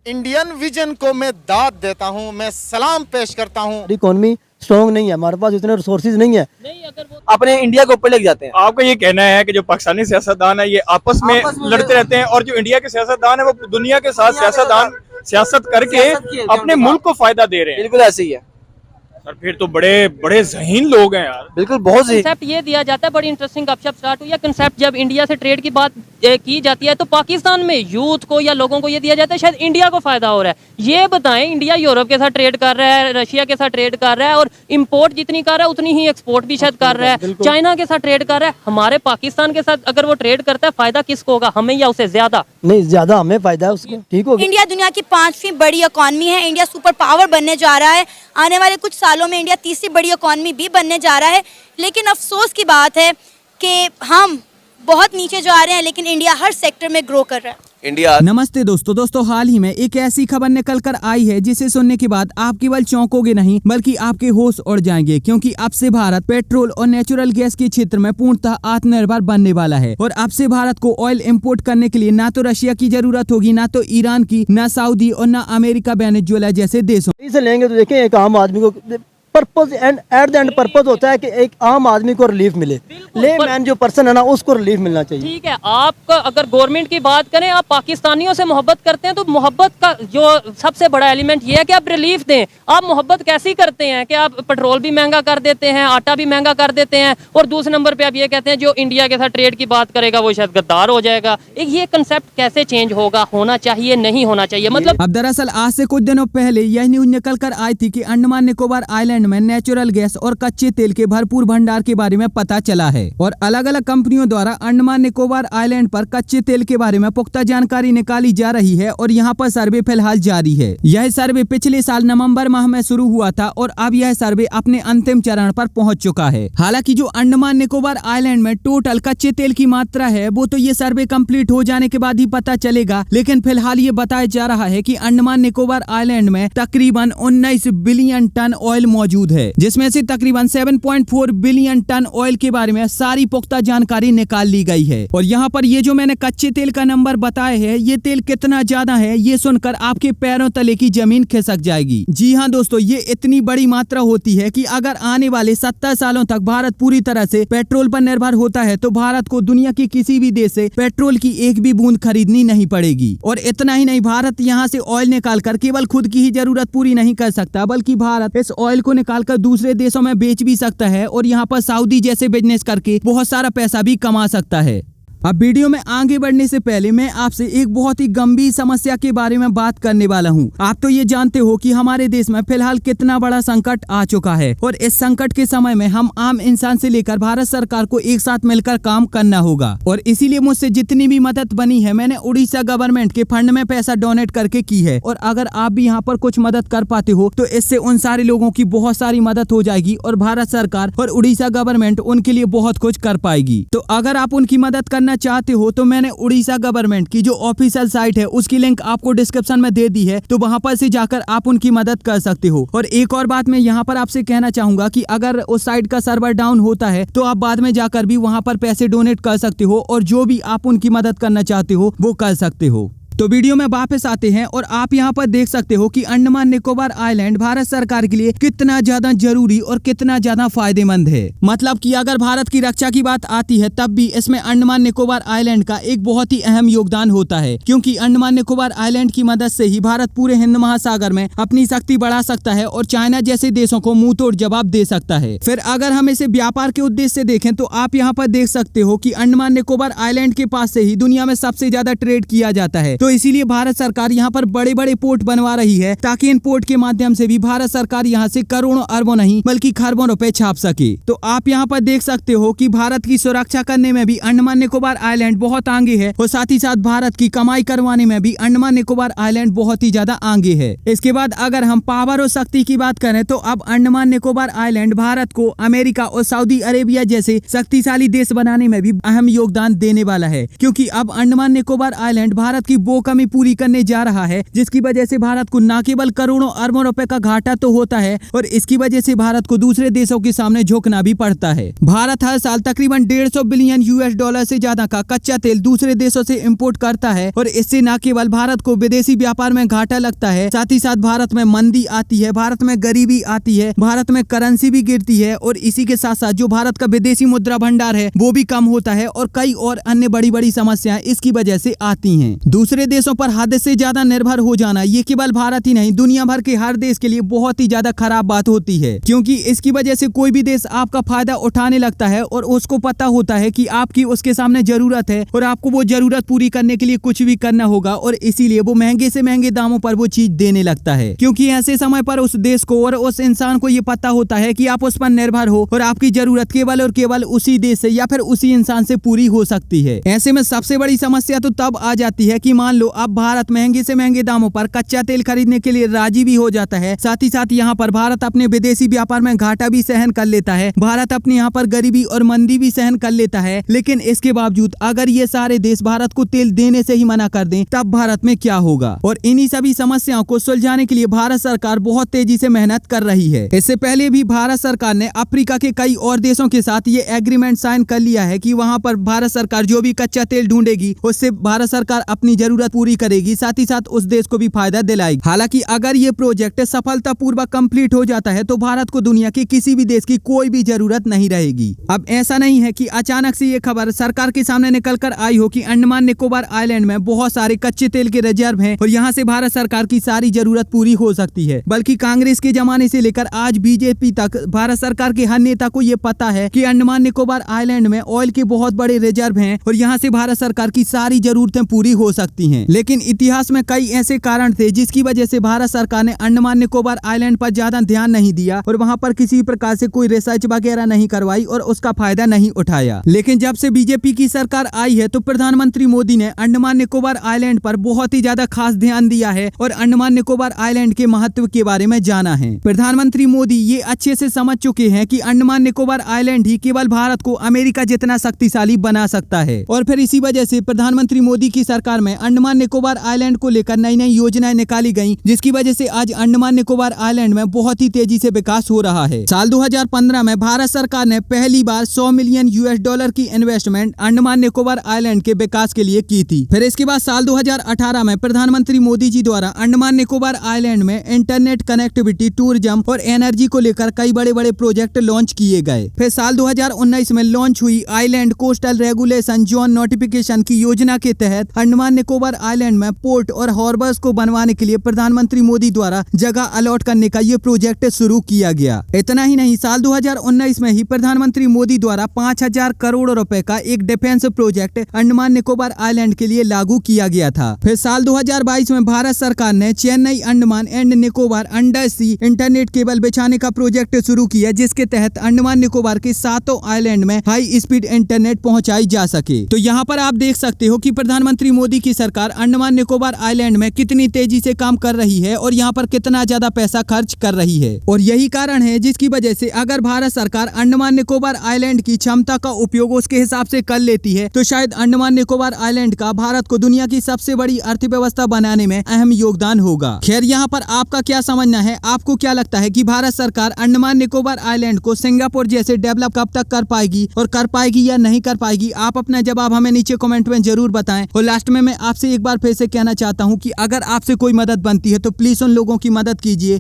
Indian vision को मैं दाद देता हूं, मैं सलाम पेश करता हूं। इकोनॉमी स्ट्रॉन्ग नहीं है, हमारे पास इतने रिसोर्सेज नहीं है। अपने इंडिया को ऊपर लेके जाते हैं। आपका ये कहना है कि जो पाकिस्तानी सियासतदान है ये आपस में लड़ते रहते हैं और जो इंडिया के सियासतदान है वो दुनिया के साथ सियासत करके अपने मुल्क को फायदा दे रहे हैं। बिल्कुल ऐसे ही है सर, फिर तो बड़े बड़े ज़हीन लोग हैं यार। बिल्कुल, बहुत सही। कंसेप्ट ये दिया जाता है, बड़ी इंटरेस्टिंग गपशप स्टार्ट हुई है। कंसेप्ट जब इंडिया से ट्रेड की बात की जाती है तो पाकिस्तान में यूथ को या लोगों को ये दिया जाता है शायद इंडिया को फायदा हो रहा है। ये बताएं, इंडिया यूरोप के साथ ट्रेड कर रहा है, रशिया के साथ ट्रेड कर रहा है और इंपोर्ट जितनी कर रहा है उतनी ही एक्सपोर्ट भी शायद कर रहा है। चाइना के साथ ट्रेड कर रहा है। हमारे पाकिस्तान के साथ अगर वो ट्रेड करता है, फायदा किसको होगा, हमें या उसे ज्यादा? नहीं, ज्यादा हमें फायदा है उसको। ठीक हो गया। इंडिया दुनिया की 5वीं बड़ी इकॉनमी है। इंडिया सुपर पावर बनने जा रहा है। आने वाले कुछ सालों में इंडिया तीसरी बड़ी इकॉनमी भी बनने जा रहा है। लेकिन अफसोस की बात है कि हम बहुत नीचे जा रहे हैं, लेकिन इंडिया हर सेक्टर में ग्रो कर रहा है। इंडिया। नमस्ते दोस्तों, हाल ही में एक ऐसी खबर निकल कर आई है जिसे सुनने के बाद आप केवल चौंकोगे नहीं बल्कि आपके होश उड़ जाएंगे, क्योंकि अब से भारत पेट्रोल और नेचुरल गैस के क्षेत्र में पूर्णतः आत्मनिर्भर बनने वाला है। और अब से भारत को ऑयल इंपोर्ट करने के लिए ना तो रशिया की जरूरत होगी, ना तो ईरान की, ना सऊदी और ना अमेरिका वेनेजुएला जैसे देशों। इसे लेंगे तो देखें, एक आम आदमी को purpose and at the end purpose होता है कि एक आम आदमी को रिलीफ मिले। लेमैन जो पर्सन है ना, उसको रिलीफ मिलना चाहिए। ठीक है, आप अगर गवर्नमेंट की बात करें, आप पाकिस्तानियों से मोहब्बत करते हैं तो मोहब्बत का जो सबसे बड़ा एलिमेंट ये है कि आप रिलीफ दें। आप मोहब्बत कैसी करते हैं कि आप पेट्रोल भी महंगा कर देते हैं, आटा भी महंगा कर देते हैं और दूसरे नंबर पे आप ये कहते हैं जो इंडिया के साथ ट्रेड की बात करेगा वो शायद गद्दार हो जाएगा। ये कंसेप्ट कैसे चेंज होगा, होना चाहिए, नहीं होना चाहिए? मतलब अब दरअसल आज से कुछ दिनों पहले यह न्यूज निकल कर आई थी कि अंडमान निकोबार आइलैंड में नेचुरल गैस और कच्चे तेल के भरपूर भंडार के बारे में पता चला है और अलग अलग कंपनियों द्वारा अंडमान निकोबार आइलैंड पर कच्चे तेल के बारे में पुख्ता जानकारी निकाली जा रही है और यहाँ पर सर्वे फिलहाल जारी है। यह सर्वे पिछले साल नवंबर माह में शुरू हुआ था और अब यह सर्वे अपने अंतिम चरण पर पहुँच चुका है। हालांकि जो अंडमान निकोबार आइलैंड में टोटल कच्चे तेल की मात्रा है वो तो ये सर्वे कम्प्लीट हो जाने के बाद ही पता चलेगा, लेकिन फिलहाल ये बताया जा रहा है कि अंडमान निकोबार आइलैंड में तकरीबन 19 बिलियन टन ऑयल मौजूद है, जिसमें से तकरीबन 7.4 बिलियन टन ऑयल के बारे में सारी पुख्ता जानकारी निकाल ली गई है। और यहाँ पर ये जो मैंने कच्चे तेल का नंबर बताया है, ये तेल कितना ज्यादा है ये सुनकर आपके पैरों तले की जमीन खिसक जाएगी। जी हाँ दोस्तों, ये इतनी बड़ी मात्रा होती है कि अगर आने वाले 70 सालों तक भारत पूरी तरह से पेट्रोल पर निर्भर होता है तो भारत को दुनिया के किसी भी देश से पेट्रोल की एक भी बूंद खरीदनी नहीं पड़ेगी। और इतना ही नहीं, भारत यहाँ से ऑयल निकाल कर केवल खुद की ही जरूरत पूरी नहीं कर सकता, बल्कि भारत इस ऑयल को निकाल कर दूसरे देशों में बेच भी सकता है और यहाँ पर सऊदी जैसे बिजनेस करके बहुत सारा पैसा भी कमा सकता है। अब वीडियो में आगे बढ़ने से पहले मैं आपसे एक बहुत ही गंभीर समस्या के बारे में बात करने वाला हूं। आप तो ये जानते हो कि हमारे देश में फिलहाल कितना बड़ा संकट आ चुका है और इस संकट के समय में हम आम इंसान से लेकर भारत सरकार को एक साथ मिलकर काम करना होगा। और इसीलिए मुझसे जितनी भी मदद बनी है मैंने उड़ीसा गवर्नमेंट के फंड में पैसा डोनेट करके की है। और अगर आप भी यहाँ पर कुछ मदद कर पाते हो तो इससे उन सारे लोगों की बहुत सारी मदद हो जाएगी और भारत सरकार और उड़ीसा गवर्नमेंट उनके लिए बहुत कुछ कर पाएगी। तो अगर आप उनकी मदद करना चाहते हो तो मैंने उड़ीसा गवर्नमेंट की जो ऑफिशियल साइट है उसकी लिंक आपको डिस्क्रिप्शन में दे दी है, तो वहां पर से जाकर आप उनकी मदद कर सकते हो। और एक और बात मैं यहाँ पर आपसे कहना चाहूंगा कि अगर उस साइट का सर्वर डाउन होता है तो आप बाद में जाकर भी वहां पर पैसे डोनेट कर सकते हो और जो भी आप उनकी मदद करना चाहते हो वो कर सकते हो। तो वीडियो में वापस आते हैं और आप यहाँ पर देख सकते हो कि अंडमान निकोबार आइलैंड भारत सरकार के लिए कितना ज्यादा जरूरी और कितना ज्यादा फायदेमंद है। मतलब कि अगर भारत की रक्षा की बात आती है तब भी इसमें अंडमान निकोबार आइलैंड का एक बहुत ही अहम योगदान होता है, क्योंकि अंडमान निकोबार आइलैंड की मदद से ही भारत पूरे हिंद महासागर में अपनी शक्ति बढ़ा सकता है और चाइना जैसे देशों को मुंह तोड़ जवाब दे सकता है। फिर अगर हम इसे व्यापार के उद्देश्य से देखें तो आप यहाँ पर देख सकते हो कि अंडमान निकोबार आइलैंड के पास से ही दुनिया में सबसे ज्यादा ट्रेड किया जाता है। तो इसीलिए भारत सरकार यहाँ पर बड़े बड़े पोर्ट बनवा रही है ताकि इन पोर्ट के माध्यम से भी भारत सरकार यहाँ से करोड़ों अरबों नहीं बल्कि खरबों रुपए छाप सके। तो आप यहाँ पर देख सकते हो कि भारत की सुरक्षा करने में भी अंडमान निकोबार आइलैंड बहुत आगे है और साथ ही साथ भारत की कमाई करवाने में भी अंडमान निकोबार आइलैंड बहुत ही ज्यादा आगे है। इसके बाद अगर हम पावर और शक्ति की बात करें तो अब अंडमान निकोबार आइलैंड भारत को अमेरिका और सऊदी अरेबिया जैसे शक्तिशाली देश बनाने में भी अहम योगदान देने वाला है, क्योंकि अब अंडमान निकोबार आइलैंड भारत की वो वो कमी पूरी करने जा रहा है, जिसकी वजह से भारत को न केवल करोड़ों अरबों रुपए का घाटा तो होता है और इसकी वजह से भारत को दूसरे देशों के सामने झुकना भी पड़ता है। भारत हर साल तकरीबन 150 बिलियन $US से ज्यादा का कच्चा तेल दूसरे देशों से इंपोर्ट करता है और इससे न केवल भारत को विदेशी व्यापार में घाटा लगता है, साथ ही साथ भारत में मंदी आती है, भारत में गरीबी आती है, भारत में करेंसी भी गिरती है और इसी के साथ साथ जो भारत का विदेशी मुद्रा भंडार है वो भी कम होता है और कई और अन्य बड़ी बड़ी समस्याएं इसकी वजह से आती हैं। दूसरे देशों पर हद से ज्यादा निर्भर हो जाना ये केवल भारत ही नहीं दुनिया भर के हर देश के लिए बहुत ही ज्यादा खराब बात होती है, क्योंकि इसकी वजह से कोई भी देश आपका फायदा उठाने लगता है और उसको पता होता है कि आपकी उसके सामने जरूरत है और आपको वो जरूरत पूरी करने के लिए कुछ भी करना होगा और इसीलिए वो महंगे से महंगे दामों पर वो चीज देने लगता है, क्योंकि ऐसे समय पर उस देश को और उस इंसान को ये पता होता है कि आप उस पर निर्भर हो और आपकी जरूरत केवल और केवल उसी देश से या फिर उसी इंसान से पूरी हो सकती है। ऐसे में सबसे बड़ी समस्या तो तब आ जाती है कि मान लो अब भारत महंगे से महंगे दामों पर कच्चा तेल खरीदने के लिए राजी भी हो जाता है, साथ ही साथ यहाँ पर भारत अपने विदेशी व्यापार में घाटा भी सहन कर लेता है, भारत अपने यहाँ पर गरीबी और मंदी भी सहन कर लेता है, लेकिन इसके बावजूद अगर ये सारे देश भारत को तेल देने से ही मना कर दें तब भारत में क्या होगा। और इन्हीं सभी समस्याओं को सुलझाने के लिए भारत सरकार बहुत तेजी से मेहनत कर रही है। इससे पहले भी भारत सरकार ने अफ्रीका के कई और देशों के साथ ये एग्रीमेंट साइन कर लिया है कि वहाँ पर भारत सरकार जो भी कच्चा तेल ढूंढेगी उससे भारत सरकार अपनी जरूरत पूरी करेगी, साथ ही साथ उस देश को भी फायदा दिलाएगी। हालांकि अगर ये प्रोजेक्ट सफलतापूर्वक कंप्लीट हो जाता है तो भारत को दुनिया के किसी भी देश की कोई भी जरूरत नहीं रहेगी। अब ऐसा नहीं है कि अचानक से ये खबर सरकार के सामने निकल कर आई हो कि अंडमान निकोबार आइलैंड में बहुत सारे कच्चे तेल के रिजर्व हैं और यहाँ से भारत सरकार की सारी जरूरत पूरी हो सकती है, बल्कि कांग्रेस के जमाने से लेकर आज बीजेपी तक भारत सरकार के हर नेता को ये पता है कि अंडमान निकोबार आइलैंड में ऑयल के बहुत बड़े रिजर्व हैं और यहाँ से भारत सरकार की सारी जरूरतें पूरी हो सकती हैं। लेकिन इतिहास में कई ऐसे कारण थे जिसकी वजह से भारत सरकार ने अंडमान निकोबार आइलैंड पर ज्यादा ध्यान नहीं दिया और वहाँ पर किसी प्रकार से कोई रिसर्च वगैरह नहीं करवाई और उसका फायदा नहीं उठाया। लेकिन जब से बीजेपी की सरकार आई है तो प्रधानमंत्री मोदी ने अंडमान निकोबार आइलैंड पर बहुत ही ज्यादा खास ध्यान दिया है और अंडमान निकोबार आइलैंड के महत्व के बारे में जाना है। प्रधानमंत्री मोदी ये अच्छे से समझ चुके हैं कि अंडमान निकोबार आइलैंड ही केवल भारत को अमेरिका जितना शक्तिशाली बना सकता है और फिर इसी वजह से प्रधानमंत्री मोदी की सरकार में अंडमान निकोबार आइलैंड को लेकर नई नई योजनाएं निकाली गयी, जिसकी वजह से आज अंडमान निकोबार आइलैंड में बहुत ही तेजी से विकास हो रहा है। साल 2015 में भारत सरकार ने पहली बार $100 मिलियन की इन्वेस्टमेंट अंडमान निकोबार आइलैंड के विकास के लिए की थी। फिर इसके बाद साल 2018 में प्रधानमंत्री मोदी जी द्वारा अंडमान निकोबार आइलैंड में इंटरनेट कनेक्टिविटी, टूरिज्म और एनर्जी को लेकर कई बड़े बड़े प्रोजेक्ट लॉन्च किए गए। फिर साल 2019 में लॉन्च हुई island coastal regulation zone notification की योजना के तहत अंडमान निकोबार आइलैंड में पोर्ट और हार्बर्स को बनवाने के लिए प्रधानमंत्री मोदी द्वारा जगह अलॉट करने का ये प्रोजेक्ट शुरू किया गया। इतना ही नहीं, साल 2019 में ही प्रधानमंत्री मोदी द्वारा 5,000 करोड़ रुपए का एक defence project Andaman Nicobar island के लिए लागू किया गया था। फिर साल 2022 में भारत सरकार ने Chennai Andaman and Nicobar under sea internet cable बिछाने का प्रोजेक्ट शुरू किया, जिसके तहत अंडमान निकोबार के 7 आइलैंड में हाई स्पीड इंटरनेट पहुंचाई जा सके। तो यहाँ पर आप देख सकते हो कि प्रधानमंत्री मोदी की सरकार अंडमान निकोबार आइलैंड में कितनी तेजी से काम कर रही है और यहाँ पर कितना ज्यादा पैसा खर्च कर रही है। और यही कारण है जिसकी वजह से अगर भारत सरकार अंडमान निकोबार आइलैंड की क्षमता का उपयोग उसके हिसाब से कर लेती है तो शायद अंडमान निकोबार आइलैंड का भारत को दुनिया की सबसे बड़ी अर्थव्यवस्था बनाने में अहम योगदान होगा। खैर, यहाँ पर आपका क्या समझना है? आपको क्या लगता है कि भारत सरकार अंडमान निकोबार आइलैंड को सिंगापुर जैसे डेवलप कब तक कर पाएगी और कर पाएगी या नहीं कर पाएगी? आप अपना जवाब हमें नीचे कमेंट में जरूर बताएं। और लास्ट में मैं आपसे एक बार फिर से कहना चाहता हूँ कि अगर आपसे कोई मदद बनती है तो प्लीज उन लोगों की मदद कीजिए